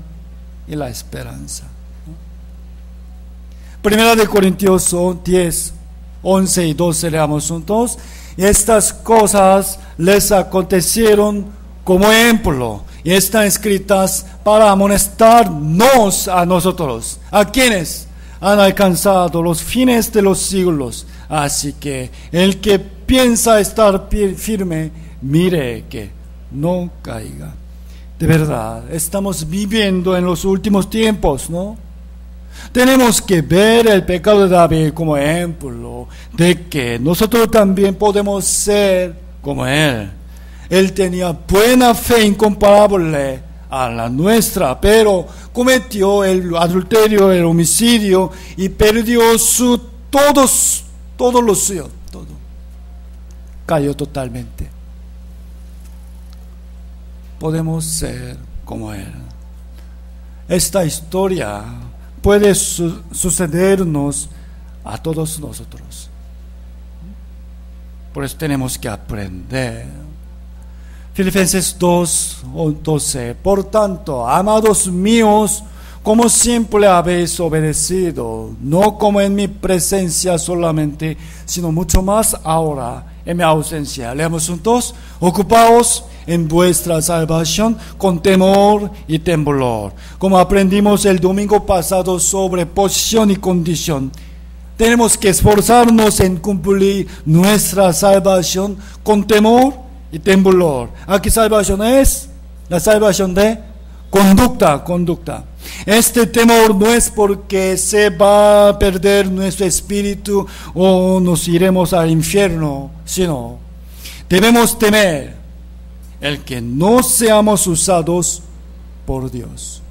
y la esperanza. Primera de Corintios 10, 11 y 12 leamos juntos. Y estas cosas les acontecieron como ejemplo y están escritas para amonestarnos a nosotros, a quienes han alcanzado los fines de los siglos. Así que el que piensa estar firme, mire que no caiga. De verdad, estamos viviendo en los últimos tiempos, ¿no? Tenemos que ver el pecado de David como ejemplo de que nosotros también podemos ser como él. Él tenía buena fe incomparable a la nuestra, pero cometió el adulterio, el homicidio y perdió todo lo suyo, todo. Cayó totalmente. Podemos ser como él. Esta historia puede sucedernos a todos nosotros. Por eso tenemos que aprender. Filipenses 2:12. Por tanto, amados míos, como siempre habéis obedecido, no como en mi presencia solamente, sino mucho más ahora en mi ausencia. Leamos juntos. Ocupaos en vuestra salvación con temor y temblor. Como aprendimos el domingo pasado sobre posición y condición, tenemos que esforzarnos en cumplir nuestra salvación con temor y temblor. Aquí salvación es la salvación de conducta. Este temor no es porque se va a perder nuestro espíritu o nos iremos al infierno, sino debemos temer el que no seamos usados por Dios.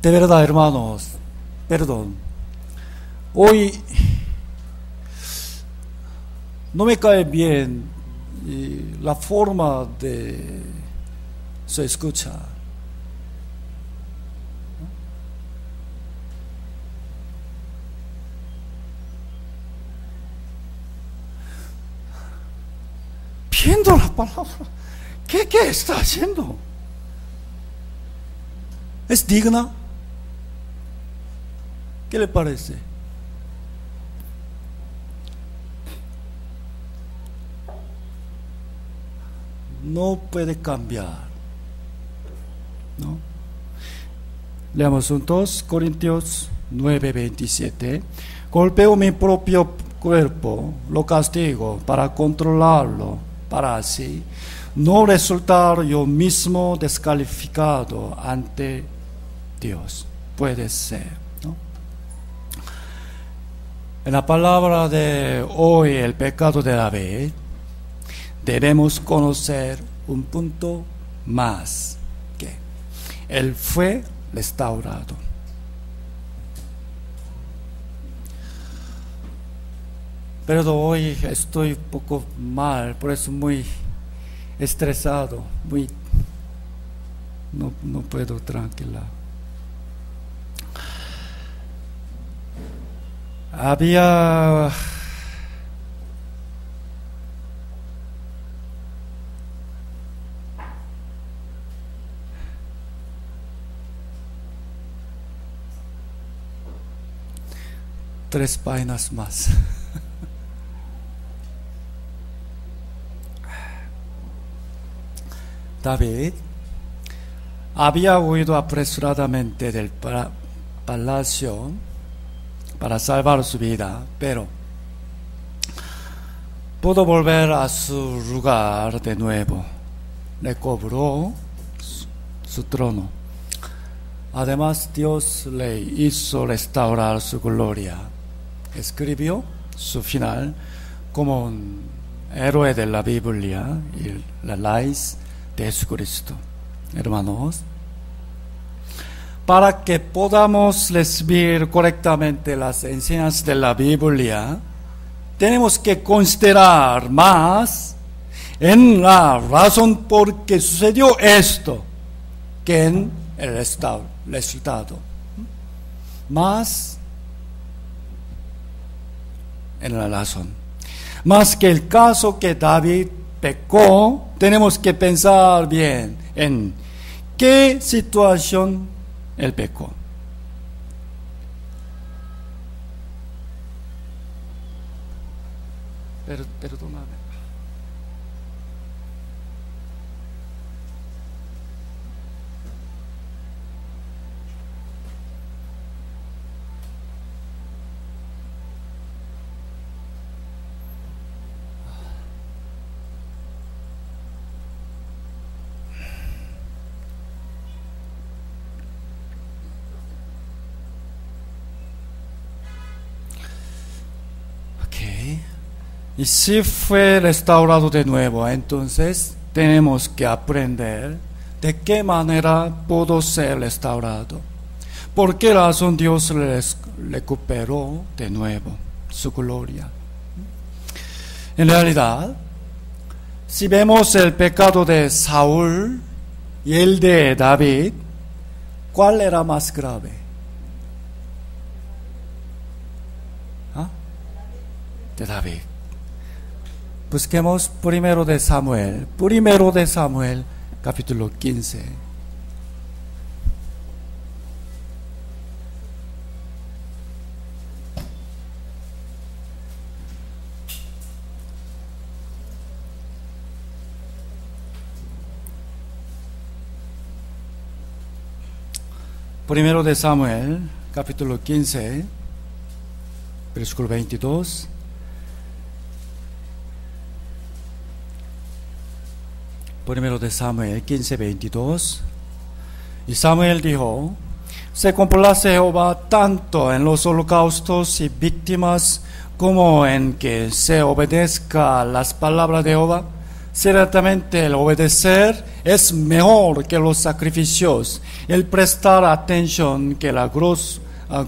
De verdad, hermanos, perdón. Hoy no me cae bien la forma de se escucha. Viendo la palabra, ¿qué está haciendo? ¿Es digna? ¿Qué le parece? No puede cambiar, ¿no? Leamos juntos Corintios 9:27. Golpeo mi propio cuerpo, lo castigo para controlarlo, para así no resultar yo mismo descalificado ante Dios. Puede ser, ¿no? En la palabra de hoy, el pecado de David, debemos conocer un punto más, que él fue restaurado. Pero hoy estoy un poco mal, por eso muy estresado, no puedo tranquila. Había tres páginas más. David había huido apresuradamente del palacio para salvar su vida, pero pudo volver a su lugar de nuevo. Recobró su trono. Además, Dios le hizo restaurar su gloria. Escribió su final como un héroe de la Biblia y la raíz de Jesucristo. Hermanos, para que podamos recibir correctamente las enseñanzas de la Biblia, tenemos que considerar más en la razón por qué sucedió esto que en el resultado. Más en la razón. Más que el caso que David pecó, tenemos que pensar bien en qué situación él pecó. Perdóname. Y si fue restaurado de nuevo, entonces tenemos que aprender de qué manera pudo ser restaurado. ¿Por qué razón Dios les recuperó de nuevo su gloria? En realidad, si vemos el pecado de Saúl y el de David, ¿cuál era más grave? De David. Busquemos primero de Samuel, capítulo 15. Primero de Samuel, capítulo 15, versículo 22. Primero de Samuel 15:22. Y Samuel dijo: se complace Jehová tanto en los holocaustos y víctimas como en que se obedezca las palabras de Jehová. Ciertamente el obedecer es mejor que los sacrificios, el prestar atención que la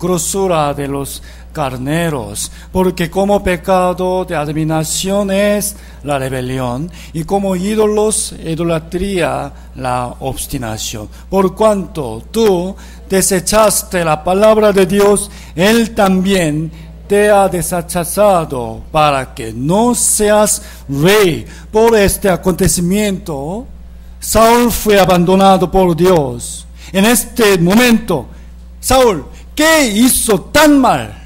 grosura de los carneros, porque como pecado de adivinación es la rebelión, y como ídolos, idolatría, la obstinación. Por cuanto tú desechaste la palabra de Dios, Él también te ha desechado para que no seas rey. Por este acontecimiento, Saúl fue abandonado por Dios. En este momento, Saúl, ¿qué hizo tan mal?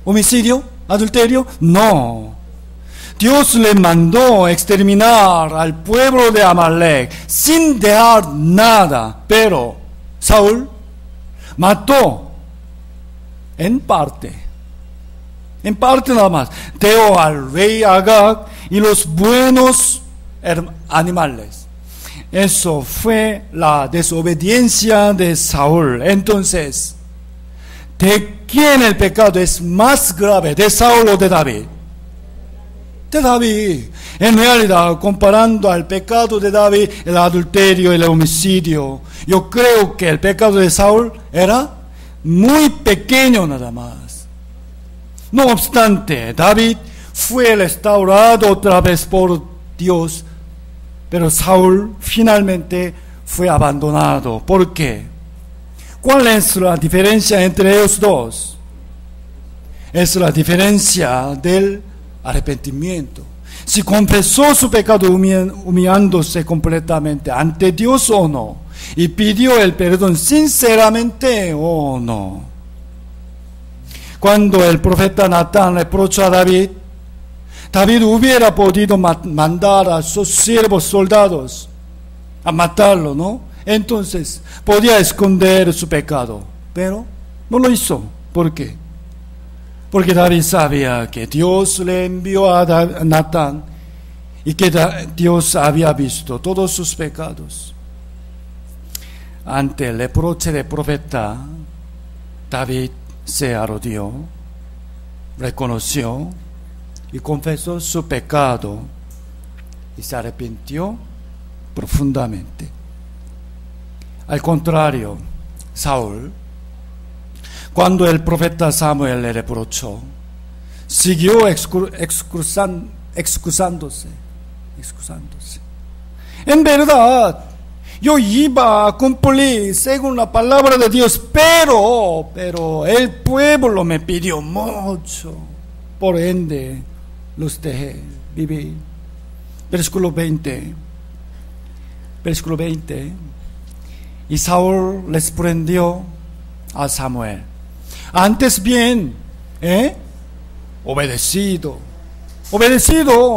¿Homicidio? ¿Adulterio? No. Dios le mandó exterminar al pueblo de Amalek sin dejar nada, pero Saúl mató en parte nada más, dio al rey Agag y los buenos animales. Eso fue la desobediencia de Saúl. Entonces, ¿de quién el pecado es más grave? ¿De Saúl o de David? De David. En realidad, comparando al pecado de David, el adulterio, el homicidio, yo creo que el pecado de Saúl era muy pequeño nada más. No obstante, David fue restaurado otra vez por Dios, pero Saúl finalmente fue abandonado. ¿Por qué? ¿Cuál es la diferencia entre ellos dos? Es la diferencia del arrepentimiento. Si confesó su pecado humillándose completamente ante Dios o no, y pidió el perdón sinceramente o no. Cuando el profeta Natán reprochó a David, David hubiera podido mandar a sus siervos soldados a matarlo, ¿no? Entonces podía esconder su pecado, pero no lo hizo. ¿Por qué? Porque David sabía que Dios le envió a Natán y que Dios había visto todos sus pecados. Ante el reproche del profeta, David se arrodilló, reconoció y confesó su pecado y se arrepintió profundamente. Al contrario, Saúl, cuando el profeta Samuel le reprochó, siguió excusándose. En verdad, yo iba a cumplir según la palabra de Dios, pero el pueblo me pidió mucho, por ende los dejé vivir. Versículo 20. Y Saúl les prendió a Samuel. Antes bien, obedecido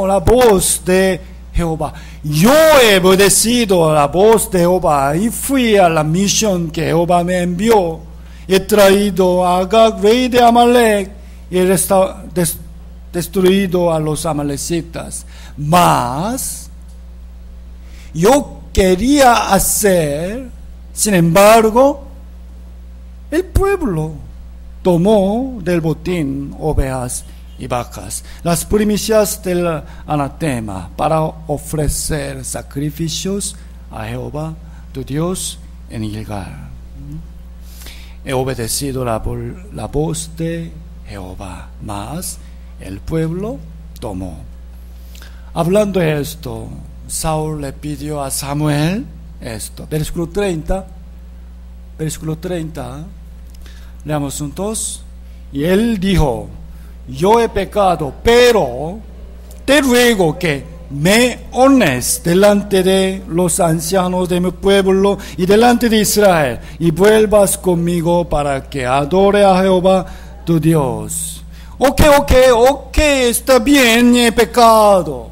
la voz de Jehová. Yo he obedecido a la voz de Jehová y fui a la misión que Jehová me envió. He traído a Agag, rey de Amalek, y he destruido a los amalecitas. Mas yo quería hacer, sin embargo, el pueblo tomó del botín ovejas y vacas, las primicias del anatema, para ofrecer sacrificios a Jehová tu Dios en Gilgal. He obedecido la voz de Jehová, mas el pueblo tomó. Hablando de esto, Saúl le pidió a Samuel esto. Versículo 30, leamos juntos. Y él dijo: yo he pecado, pero te ruego que me honres delante de los ancianos de mi pueblo y delante de Israel, y vuelvas conmigo para que adore a Jehová tu Dios. Ok, está bien, he pecado,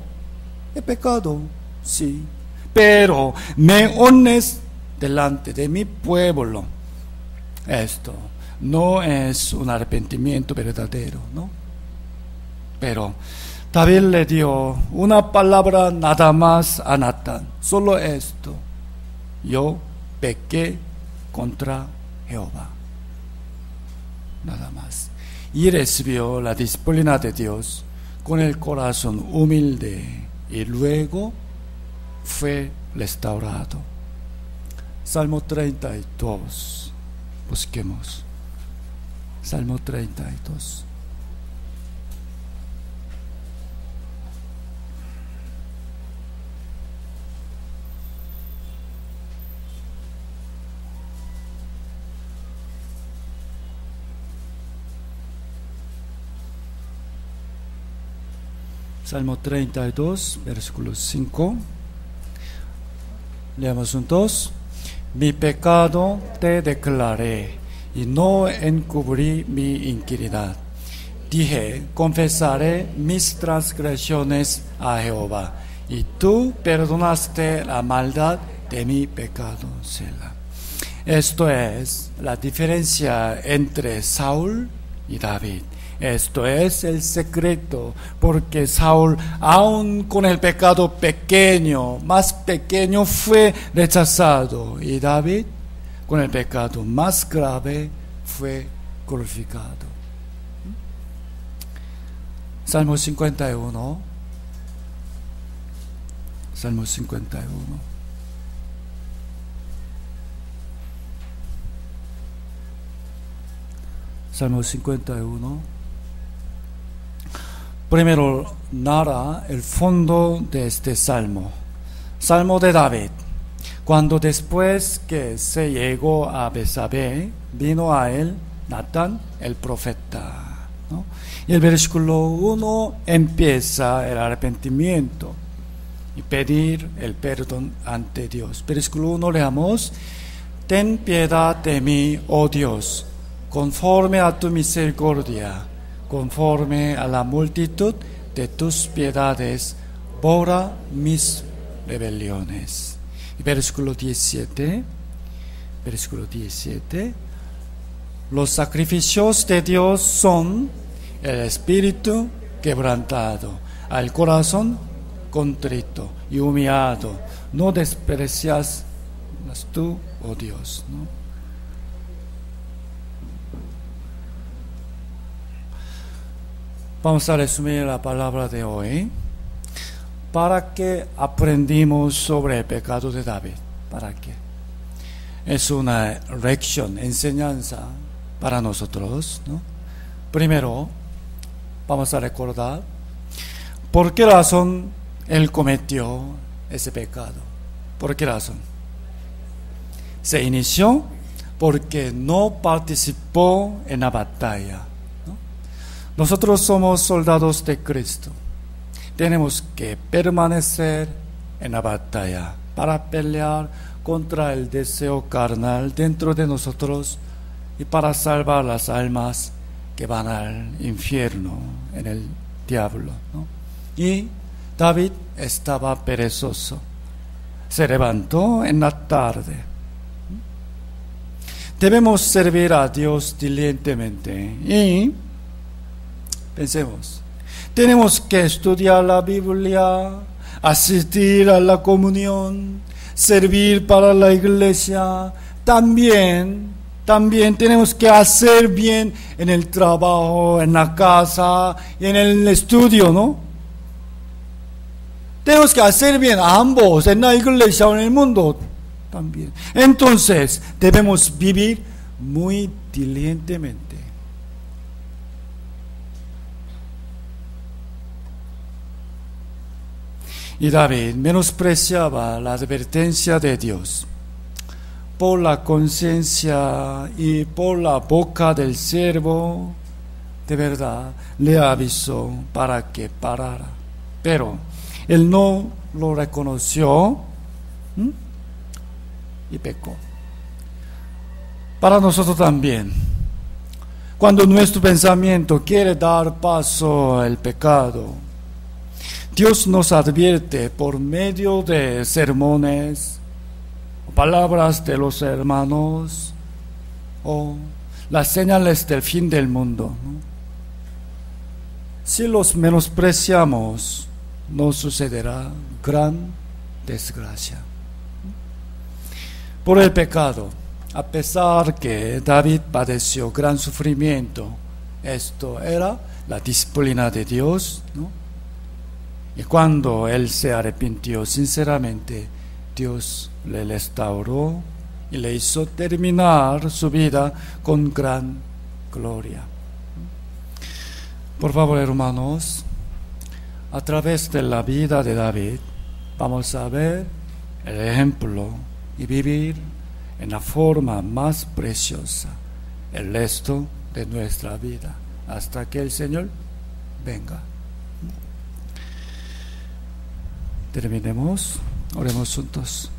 sí, pero me honres delante de mi pueblo. Esto no es un arrepentimiento verdadero, ¿no? Pero David le dio una palabra nada más a Natán, solo esto: yo pequé contra Jehová, nada más. Y recibió la disciplina de Dios con el corazón humilde y luego fue restaurado. Salmo 32, busquemos Salmo 32. Salmo 32, versículo 5. Leamos juntos. Mi pecado te declaré y no encubrí mi iniquidad. dije, confesaré mis transgresiones a Jehová, y tú perdonaste la maldad de mi pecado. Selah. Esto es la diferencia entre Saúl y David. Esto es el secreto, porque Saúl, aun con el pecado pequeño, más pequeño, fue rechazado, y David, con el pecado más grave, fue glorificado. Salmo 51. Salmo 51. Salmo 51. Primero narra el fondo de este salmo. Salmo de David. Cuando después que se llegó a Betsabé, vino a él Natán el profeta, ¿no? Y el versículo 1 empieza el arrepentimiento y pedir el perdón ante Dios. Versículo 1 leamos: ten piedad de mí, oh Dios, conforme a tu misericordia, conforme a la multitud de tus piedades, borra mis rebeliones. Y versículo 17, los sacrificios de Dios son el espíritu quebrantado, al corazón contrito y humillado, no desprecias tú, oh Dios, ¿no? Vamos a resumir la palabra de hoy. ¿Para qué aprendimos sobre el pecado de David? ¿Para qué? Es una lección, enseñanza para nosotros, ¿no? Primero, vamos a recordar por qué razón él cometió ese pecado. ¿Por qué razón? Se inició porque no participó en la batalla, ¿no? Nosotros somos soldados de Cristo. Tenemos que permanecer en la batalla para pelear contra el deseo carnal dentro de nosotros y para salvar las almas que van al infierno en el diablo, ¿no? Y David estaba perezoso. Se levantó en la tarde. Debemos servir a Dios diligentemente y pensemos. Tenemos que estudiar la Biblia, asistir a la comunión, servir para la iglesia. También tenemos que hacer bien en el trabajo, en la casa y en el estudio, ¿no? Tenemos que hacer bien a ambos, en la iglesia o en el mundo también. Entonces, debemos vivir muy diligentemente. Y David menospreciaba la advertencia de Dios. Por la conciencia y por la boca del siervo, de verdad, le avisó para que parara. Pero él no lo reconoció y pecó. Para nosotros también, cuando nuestro pensamiento quiere dar paso al pecado, Dios nos advierte por medio de sermones, palabras de los hermanos o las señales del fin del mundo, ¿no? Si los menospreciamos, nos sucederá gran desgracia. Por el pecado, a pesar que David padeció gran sufrimiento, esto era la disciplina de Dios, ¿no? Y cuando él se arrepintió sinceramente, Dios le restauró y le hizo terminar su vida con gran gloria. Por favor, hermanos, a través de la vida de David, vamos a ver el ejemplo y vivir en la forma más preciosa el resto de nuestra vida, hasta que el Señor venga. Terminemos, oremos juntos.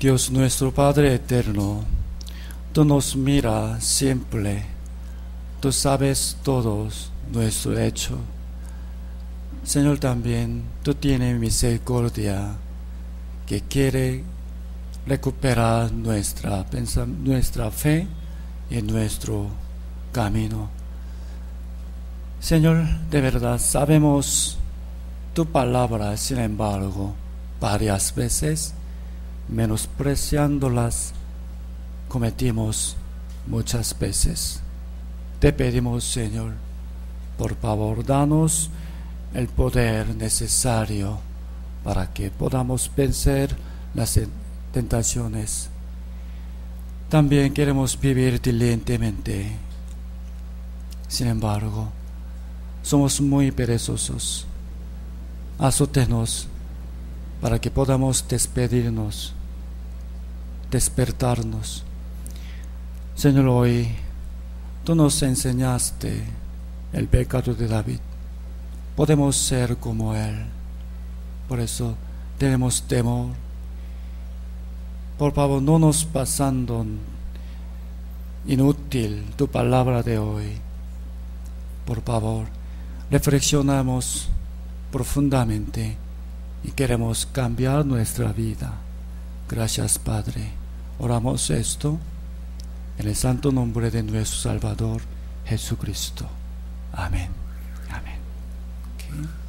Dios nuestro Padre eterno, Tú nos miras siempre. Tú sabes todos nuestro hecho. Señor, también tú tienes misericordia que quiere recuperar nuestra fe y nuestro camino. Señor, de verdad sabemos tu palabra, sin embargo, varias veces, menospreciándolas, cometimos muchas veces. Te pedimos, Señor, por favor, danos el poder necesario para que podamos vencer las tentaciones. También queremos vivir diligentemente. Sin embargo, somos muy perezosos. Azótenos para que podamos despertarnos. Señor, hoy tú nos enseñaste el pecado de David. Podemos ser como él. Por eso tenemos temor. Por favor, no nos pasando inútil tu palabra de hoy. Por favor, reflexionamos profundamente y queremos cambiar nuestra vida. Gracias, Padre. Oramos esto en el santo nombre de nuestro Salvador Jesucristo. Amén. Amén. Okay.